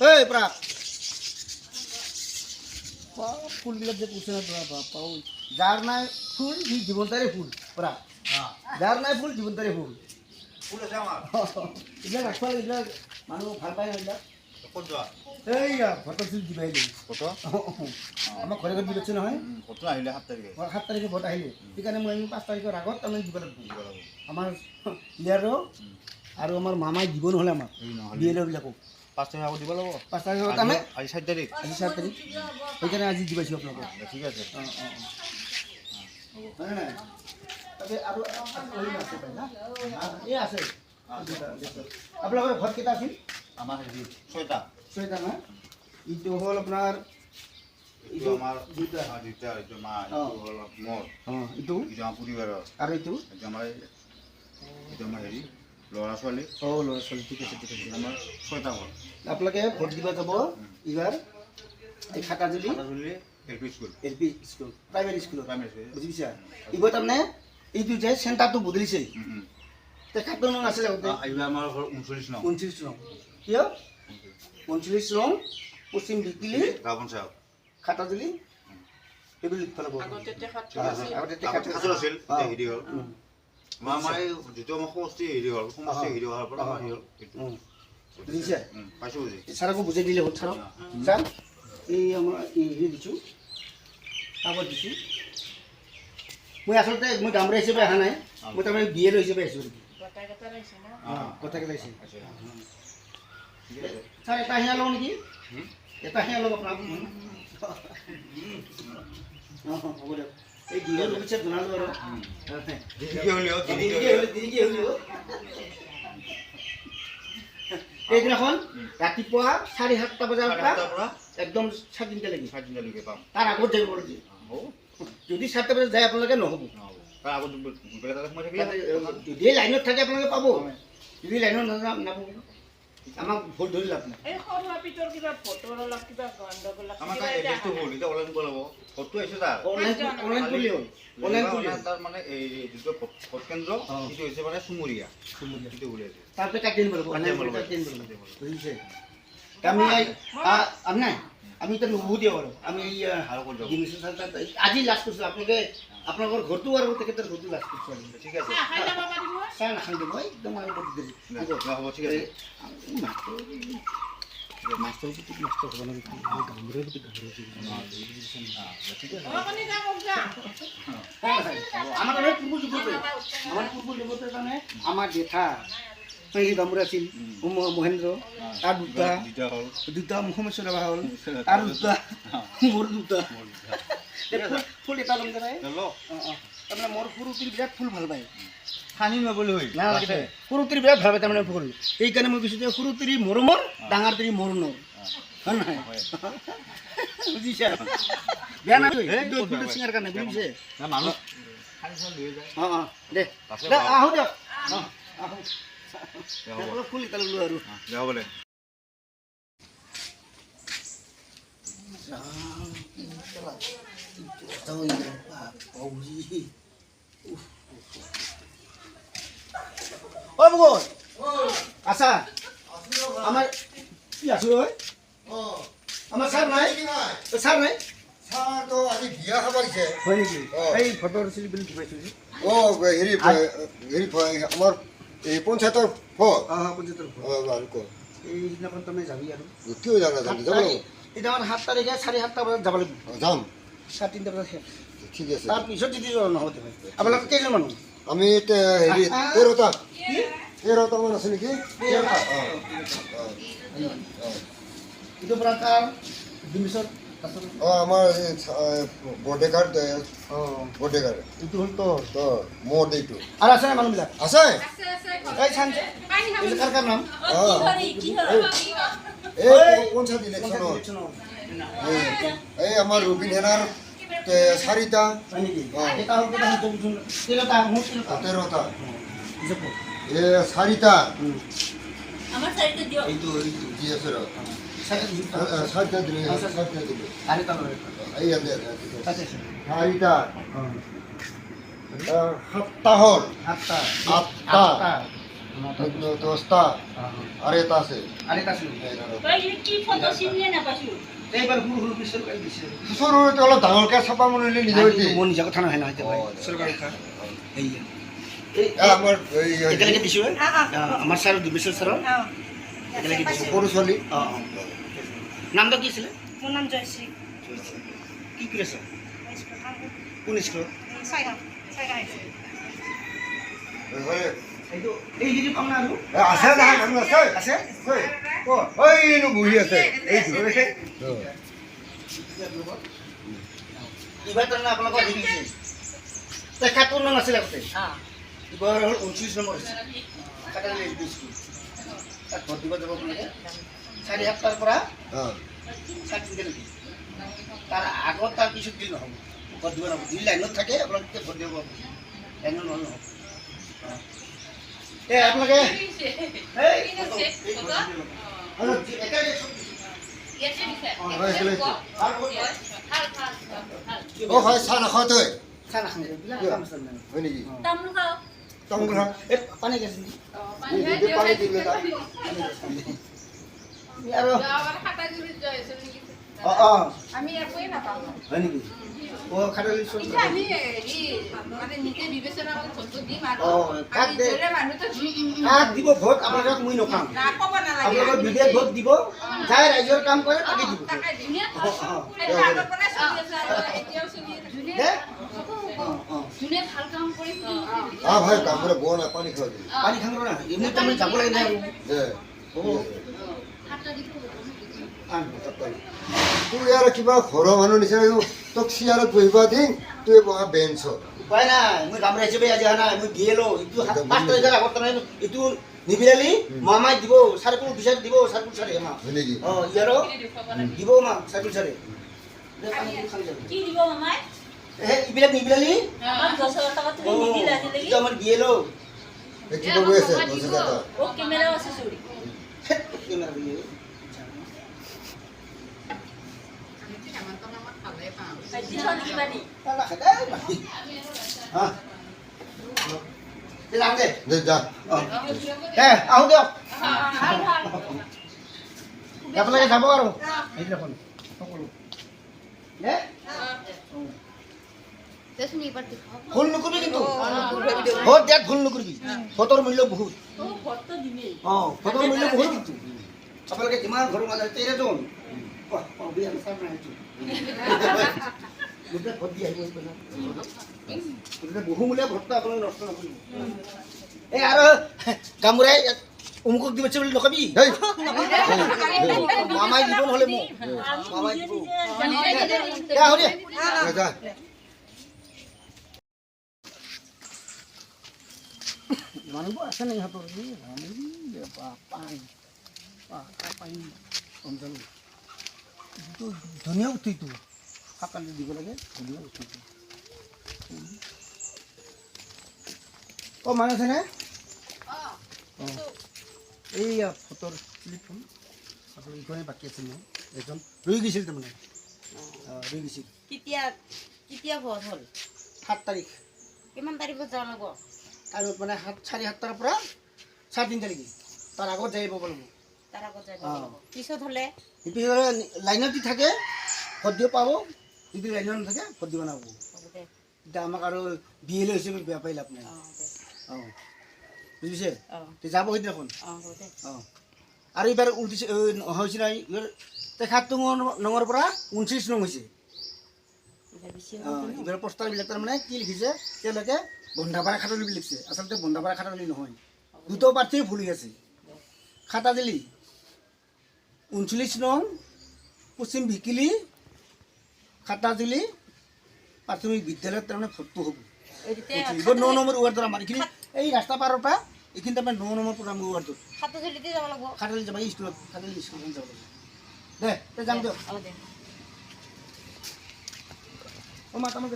এই প্ৰা ফুলবিলাক যে কৈছে না তোৰা বাপা যাৰ নাই ফুল সি জীবন তাৰে ফুল প্ৰা যাৰ নাই ফুল জীবন তাৰে ফুল ফুল আছে আমাৰ এইবিলাক ৰাখবা এইবিলাক মানুহ ভাল পায় না এইবিলাক ক'ত যোৱা এইয়া ভোটৰ চুল দিবাই দিম ক'ত আমাৰ ঘৰে ঘৰে দি পাইছে নহয় ক'ত আহিলে 7 তাৰিখে 7 তাৰিখে ভোট আহিলে সেইকাৰণে মই 5 তাৰিখৰ আগত তাৰমানে দিব লাগিব আমাৰ ইয়াৰো আৰু আমাৰ মামাই দিব নহ'লে আমাক বিএলঅ'বিলাকক 5 তাৰিখে আগত দিব লাগিব 5 তাৰিখৰ কাৰণে আজি 7 তাৰিখ আজি 7 তাৰিখ সেইকাৰণে আজি দিব পাইছোঁ আপোনালোকক ঠিক আছে হয় নাই তাতে আৰু আছে পাই না এই আছে আপোনালোকৰ ঘৰত কেইটা আছিল আমাৰ হেৰি 6টা না এইটো হ'ল আপোনাৰ এইটো আমাৰ দুটা এইটো মা এইটো হ'ল মোৰ এইটো আমাৰ পৰিবাৰৰ আৰু এইটো এইটো আমাৰ হেৰি ল'ৰা ছোৱালী ল'ৰা ছোৱালী ঠিক আছে আমাৰ 6টা হ'ল আপোনালোকে ভোট দিব যাব এইবাৰ এই খাটাজুলি এলপি স্কুল প্ৰাইভেট স্কুল বুজি পাইছা এইবাৰ তাৰমানে এইটো যে চেণ্টাৰটো বদলিছে তেখেতৰ নাম আছিলে এইবাৰ আমাৰ ঘৰ 39 নং কিয় 39 নং পশ্চিম বিকিলি গাঁও পঞ্চায়ত খাটাজুলি এইবোৰ লিখিব লাগিব আগতে আছিল হেৰি হ'ল আমাৰ যিটো আমাৰ সমষ্টি হেৰি হ'ল হেৰি হোৱাৰ পৰা আমাৰ হ'ল বুজিছে পাইছোঁ বুজি ছাৰকো বুজাই দিলে হ'ল ছাৰক ছাৰ এই আমাৰ হেৰি দিছোঁ কাগজ দিছোঁ মই আচলতে মই গামৰা হিচাপে অহা নাই মই তাৰমানে বিএলঅ' হিচাপে আহিছোঁ কথাকেইটা আহিছে ছাৰ এটা হিয়া লওঁ নেকি এটা হিয়া লওক আপোনাক হ'ব দিয়ক এই বিহুৰ পিছত জনালোঁ আৰু এইদিনাখন ৰাতিপুৱা 7:30 বজাৰ পৰা একদম 3:00 পাম তাৰ আগত যাব লাগিব যদি 7টা বজাত যায় আপোনালোকে নহ'ব তাৰ আগত যদি লাইনত থাকে আপোনালোকে পাব যদি লাইনত নাপাব আমাক ভোট ধৰি লাভ নাই অনলাইন কৰিলে হ'ল তাৰ মানে এই যিটো ভোট কেন্দ্ৰ সেইটো হৈছে মানে চুমুৰীয়া তাৰপৰা কাটি আনিব লাগিব বুজিছে আমি নাই আমি এতিয়া নুবুধো দিওঁ আৰু আমি আজি লাষ্ট কৰিছোঁ আপোনালোকে আপোনালোকৰ ঘৰটো আৰু তেখেতৰ ঘৰটো লাষ্ট কৰিছোঁ ঠিক আছে চাই নাখাই দিব একদম আৰু হ'ব ঠিক আছে মাষ্টৰ হ'ব আমাৰ পূৰ্ব যুগতে তাৰমানে আমাৰ জেঠা সেই গামোৰা আছিল মহেন্দ্ৰ তাৰ দুটা মুখমেশ্বৰ বাবা হ'ল তাৰ দুটা মোৰ দুটা ফুল এটা ল'ম যায় তাৰমানে মোৰ সৰুটিৰ বিৰাট ফুল ভাল পায় সানি নবলৈ সৰুটিৰ বিৰাট ভাল পায় তাৰমানে ফুল সেইকাৰণে মই কৈছোঁ যে সৰুটিৰ মৰমৰ ডাঙৰ তিৰি মৰণৰ হয় নহয় বুজিছা বেয়া নাই ফুলটো চিঙাৰ কাৰণে বুজিছে মানুহ দে আহোঁ দিয়ক আহোঁ ফুল এটা ল'লোঁ আৰু যাব দে ঐ ভূগোল আছা আমাৰ কি আছো ঐ আমাৰ ছাৰ নাই ছাৰ নাই চাহটো আজি বিয়া খাব আহিছে হয় নেকি এই ফটোৰ চিৰি বুলি পাইছোঁ হেৰি আমাৰ এই পঞ্চায়তৰ ফল পঞ্চায়তৰ আৰু ক এই সিদিনাখন তুমি যাবি আৰু কিয় যাব লাগিব এতিয়া আমাৰ 7 তাৰিখে 7:30 বজাত যাব লাগিব যাম 3:30 বজাত শেষ ঠিক আছে তাৰপিছত যদি নহ'ব আপোনালোকে কেইজন মানুহ আমি হেৰি 13টা মান আছে নেকি এইটো পৰা তাৰ ডিমিছৰ আমাৰ বৰ্ডেকাৰ বৰ্ডেকাৰ এইটো হ'ল তোৰ মোৰ এইটো আৰু আছে নাই মানুহবিলাক আছে এই চান কাৰ কাৰ নাম এই পঞ্চায়ত ইলেকশ্যনত এই আমাৰ ৰুবিন হেনাৰ 4টা 13টা এই 4টা এইটো দি আছে ৰ 4টা দিলে এই 4টা 7টা হ'ল 8টা দহটা আৰু এটা আছে আৰু এটা আছিল এইবাৰ সৰু সৰু চৰকাৰী দিছে সৰু অলপ ডাঙৰকৈ চাবা মনিলে নিজৰ মোৰ নিজৰ কথা নহয় না এতিয়া চৰকাৰী কথা এইয়া আমাৰ একেলগে দিছোঁ আমাৰ ছাৰ দিবেশ্বৰ ছাৰৰ একেলগে দিছোঁ সৰু ছোৱালী অঁ নামটো কি আছিলে মোৰ নাম জয়শ্ৰী কি কৰি আছে কোন স্কুলত এইটো এই যদি পাম না আৰু আছে নহয় মানুহ আছে আছে এইনো বহি আছে এইটো এইবাৰ তাৰমানে আপোনালোকৰ হেৰি দিছে তেখেতৰ নাম আছিলে আগতে এইবাৰ হ'ল 29 নম্বৰ হৈছে কাটালি এল পি স্কুল তাত ভোট দিব যাব আপোনালোকে 7:30 পৰা 7:30 তাৰ আগত তাৰ পিছত দিল নহ'ব ভোট দিব নহ'ব যদি লাইনত থাকে আপোনালোকে ভোট দিব পাব লাইনত নহ'লে নহ'ব এই আপোনালোকে অ হয় চাহ নাখাওঁ তই চাহ নাখাওঁ হয় নেকি তামোল খাওঁ তামোল খা এই পানী গেছ পানী দিলে তাক আৰু আমি একোৱেই নাপাওঁ হয় নেকি খাটালি এতিয়া আমি হেৰি মানে নিজে বিবেচনা কৰি ভোটটো দিম আৰু কাক আমি দে দৰে মানুহটো কাক দিব ভোট আপোনালোকক মই নখাম ক'ব নালাগে আপোনালোকৰ বিধেয়ক ভোট দিব যাই ৰাইজৰ কাম কৰে তাকে দিব তাকে ধুনীয়া সেইটো আগৰ পৰাই চলি আছে আৰু এতিয়াও চলি আছে দে যোনে ভাল কাম কৰি ভাই কাম কৰে বৰ নাই পানী খাওঁ দিবি পানী খাব না এমনি তাৰমানে যাব লাগে নাই আৰু দে হ'ব তোৰ ইয়াৰ কিবা ঘৰৰ মানুহ নিচিনা তোক চিয়াৰত বহিব দিম তই বহা বেঞ্চত উপায় নাই মই কাম হিচাপে আজি অহা নাই মই দিয়ে লওঁ এইটো 5 তাৰিখৰ আগত তাৰমানে এইটো নিবিৰালি মামাই দিব চাৰ্কুল বিচাৰি দিব চাৰ্কুল চাৰে আমাক হয় নেকি ইয়াৰো দিব আমাক চাৰ্কুল চাৰে কি দিব মামাই এইবিলাক নিবিৰালি আমাক 10,000 টকা তুমি নিদিলা আজিলৈকে এইটো আমাৰ দিয়ে লওঁ কিবা গৈ আছে 10,000 টকা ও কেমেৰাও আছে চুৰি দিছ নেকি বানি যাম দে দে যা আহোঁ দিয়ক ভাল ভাল আপোনালোকে যাব আৰু সেইদিনাখন সকলো ভুল নকৰিবি কিন্তু ভোট দিয়াত ভুল নকৰিবি ভোটৰ মূল্য বহুত ভোটটো দিমেই ভোটৰ মূল্য বহুত কিন্তু আপোনালোকে যিমান ঘৰৰ মাজত 13জন ভোট দি আহিব বহুমূলীয়া ভোটটো আপোনালোকে নষ্ট নকৰিব এই আৰু গামোৰাই অমুকক দিবছে বুলি নকবি মামাই দিব নহ'লে মোক মামাই দিব আহো দে যা মানুহবোৰ আছে নে ইহঁতৰ ধুনীয়া উঠিটো সকালে দিব লাগে ধুনীয়া উঠিটো মানুহ আছেনে এইয়া ফটোৰ ক্লিপখন আপোনাৰ ইখনে বাকী আছে মোৰ এজন ৰৈ গৈছিল তাৰমানে ৰৈ গৈছিল কেতিয়া ভোট হ'ল 7 তাৰিখ কিমান তাৰিখত যাব লাগিব আৰু মানে 7:30 পৰা 3:30 তাৰিখে তাৰ আগত যাই পাব লাগিব তাৰ আগত যাব পিছত হ'লে লাইনত দি থাকে ভোট দিব পাব যদি লাইনত নাথাকে ভোট দিব নাপাব এতিয়া আমাক আৰু বিএলএ হৈছে বেয়া পাই লাভ নাই বুজিছে যাব সেইদিনাখন আৰু এইবাৰ উঠিছে হৈছে নাই এইবাৰ 71 নঙৰ পৰা 29 নং হৈছে এইবাৰ পোষ্টাৰবিলাক তাৰমানে কি লিখিছে তেওঁলোকে বন্ধাপাৰা খাটলি বুলি লিখিছে আচলতে বন্ধাপাৰা খাটলি নহয় দুটো প্ৰাৰ্থীয়ে ভুল হৈ আছে খাটাজেলি 39 নং পশ্চিম ভিকিলি খাটাজেলি প্ৰাথমিক বিদ্যালয়ত তাৰমানে ভোটটো হ'ব এইবাৰ 9 নম্বৰ ৱাৰ্ডৰ আমাৰ এইখিনি এই ৰাস্তা পাৰৰ পৰা এইখিনি তাৰমানে 9 নম্বৰ পৰা মোৰ ৱাৰ্ডত খাটজেলিতে যাব লাগিব খাটাজেলি যাবা স্কুলত খাটাজেলি স্কুলখন যাব লাগিব দে যাম দিয়ক মা তামাক